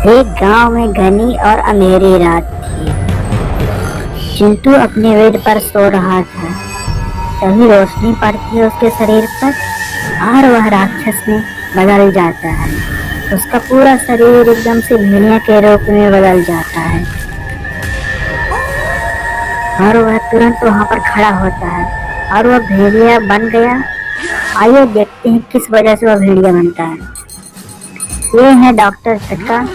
एक गांव में घनी और अंधेरी रात थी। चिंटू अपने बेड पर सो रहा था। तभी रोशनी पड़ती है उसके शरीर पर और वह राक्षस में बदल जाता है। उसका पूरा शरीर एकदम से भेड़िया के रूप में बदल जाता है और वह तुरंत वहां पर खड़ा होता है और वह भेड़िया बन गया। आइए देखते हैं किस वजह से वह भेड़िया बनता है। ये है डॉक्टर झटका।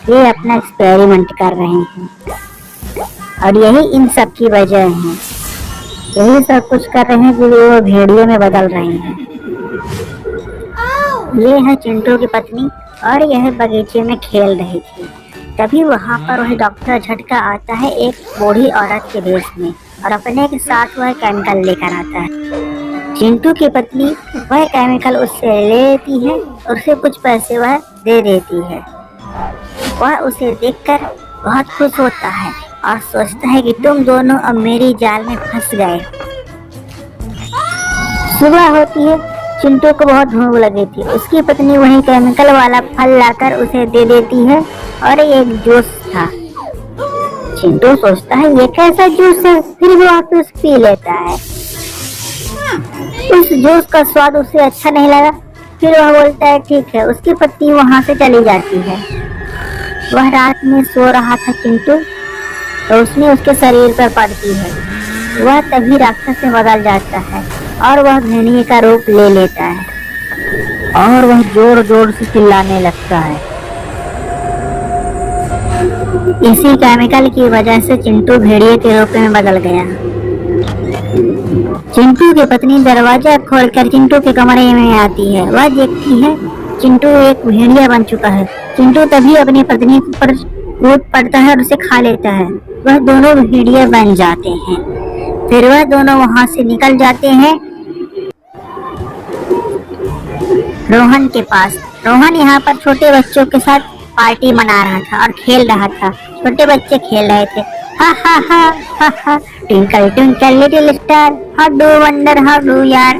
ये अपना एक्सपेरिमेंट कर रहे हैं और यही इन सब की वजह है। यही सब कुछ कर रहे हैं कि वो भेड़िए में बदल रहे हैं। ये है चिंटू की पत्नी और यह बगीचे में खेल रही थी। तभी वहां पर वह डॉक्टर झटका आता है एक बूढ़ी औरत के भेष में और अपने के साथ वह केमिकल लेकर आता है। चिंटू की पत्नी वह केमिकल उससे ले लेती है और उसे कुछ पैसे वह दे देती है। वह उसे देखकर बहुत खुश होता है और सोचता है कि तुम दोनों अब मेरी जाल में फंस गए। सुबह होती है। चिंटू को बहुत भूख लगी थी। उसकी पत्नी वही केमिकल वाला फल लाकर उसे दे देती है और एक जूस था। चिंटू सोचता है ये कैसा जूस है, फिर वो आके उसे पी लेता है। उस जूस का स्वाद उसे अच्छा नहीं लगा। फिर वह बोलता है ठीक है। उसकी पत्नी वहां से चली जाती है। वह रात में सो रहा था चिंटू, रोशनी उसके शरीर पर पड़ती है। वह तभी राक्षस में बदल जाता है और वह भेड़िए का रूप ले लेता है और वह जोर जोर से चिल्लाने लगता है। इसी केमिकल की वजह से चिंटू भेड़िए के रूप में बदल गया। चिंटू की पत्नी दरवाजा खोलकर चिंटू के कमरे में आती है। वह देखती है चिंटू एक भेड़िया बन चुका है। चिंटू तभी अपनी पत्नी पर कूद पड़ता है और उसे खा लेता है। वह दोनों भेड़िया बन जाते हैं। फिर वह दोनों वहां से निकल जाते हैं रोहन के पास। रोहन यहाँ पर छोटे बच्चों के साथ पार्टी मना रहा था और खेल रहा था। छोटे बच्चे खेल रहे थे हा हा हा हा हा twinkle twinkle little star how do wonder how do यार।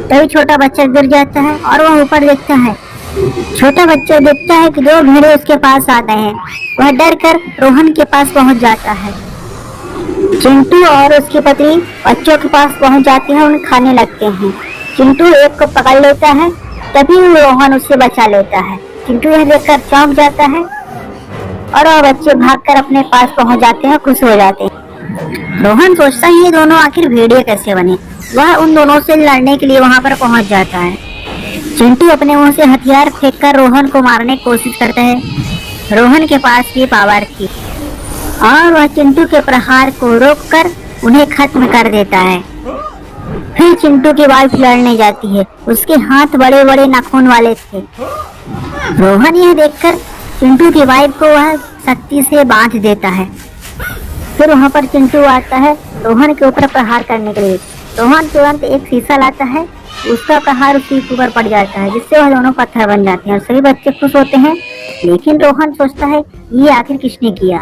तभी छोटा बच्चा गिर जाता है और वह ऊपर देखता है। छोटा बच्चा देखता है कि दो भेड़े उसके पास आ गए हैं। वह डर कर रोहन के पास पहुंच जाता है। चिंटू और उसकी पत्नी बच्चों के पास पहुंच जाती है। उन्हें खाने लगते हैं। चिंटू एक को पकड़ लेता है। तभी रोहन उससे बचा लेता है। चिंटू यह देखकर चौंक जाता है और वह बच्चे भागकर अपने पास पहुंच जाते हैं, खुश हो जाते हैं। रोहन सोचता है ये दोनों आखिर भेड़िए कैसे बने। वह उन दोनों से लड़ने के लिए वहां पर पहुंच जाता है। चिंटू अपने मुंह से हथियार फेंककर रोहन को मारने की कोशिश करता है। रोहन के पास ये पावर थी और वह चिंटू के प्रहार को रोककर उन्हें खत्म कर देता है। फिर चिंटू की वाइफ लड़ने जाती है। उसके हाथ बड़े बड़े नाखून वाले थे। रोहन यह देखकर चिंटू की वाइफ को वह शक्ति से बांध देता है। फिर वहां पर चिंटू आता है रोहन के ऊपर प्रहार करने के लिए। रोहन तुरंत एक शीशा लाता है। उसका प्रहार उसके ऊपर पड़ जाता है जिससे वह दोनों पत्थर बन जाते हैं और सभी बच्चे खुश होते हैं। लेकिन रोहन सोचता है ये आखिर किसने किया।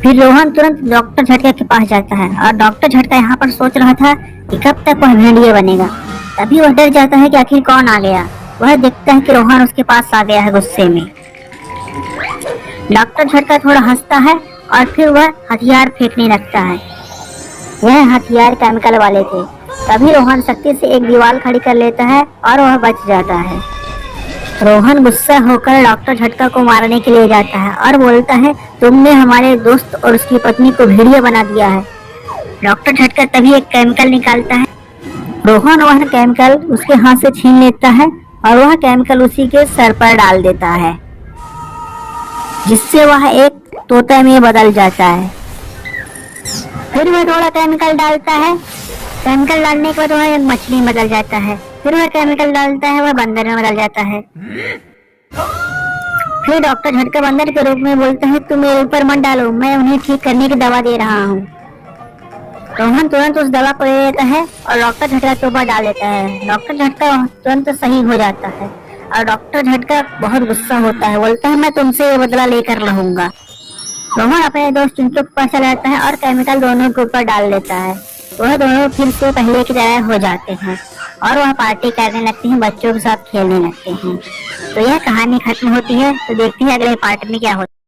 फिर रोहन तुरंत डॉक्टर झटका के पास जाता है और डॉक्टर झटका यहाँ पर सोच रहा था कि कब तक वह भेड़िए बनेगा। तभी वह डर जाता है कि आखिर कौन आ गया। वह देखता है कि रोहन उसके पास आ गया है गुस्से में। डॉक्टर झटका थोड़ा हंसता है और फिर वह हथियार फेंकने लगता है। यह हथियार केमिकल वाले थे। तभी रोहन शक्ति से एक दीवार खड़ी कर लेता है और वह बच जाता है। रोहन गुस्सा होकर डॉक्टर झटका को मारने के लिए जाता है और बोलता है तुमने हमारे दोस्त और उसकी पत्नी को भेड़िया बना दिया है। डॉक्टर झटका तभी एक केमिकल निकालता है। रोहन वह केमिकल उसके हाथ से छीन लेता है और वह केमिकल उसी के सर पर डाल देता है जिससे वह एक तोते में बदल जाता है। फिर वह थोड़ा केमिकल डालता है। केमिकल डालने के बाद वह एक मछली में बदल जाता है। फिर वह केमिकल डालता है वह बंदर में बदल जाता है। फिर डॉक्टर झटका बंदर के रूप में बोलता है तुम मेरे ऊपर मत डालो, मैं उन्हें ठीक करने की दवा दे रहा हूँ। रोहन तुरंत उस दवा को ले लेता है और डॉक्टर झटका के ऊपर डाल देता है। डॉक्टर झटका तुरंत सही हो जाता है और डॉक्टर झटका बहुत गुस्सा होता है। बोलता है मैं तुमसे ये बदला लेकर रहूंगा। रोहन अपने दोस्त चिंटू के पास चला जाता है और केमिकल दोनों के ऊपर डाल देता है। वह दोनों फिर से पहले की तरह हो जाते हैं। और वह पार्टी करने लगते हैं, बच्चों के साथ खेलने लगते हैं। तो यह कहानी खत्म होती है। तो देखते हैं अगले पार्ट में क्या होता है।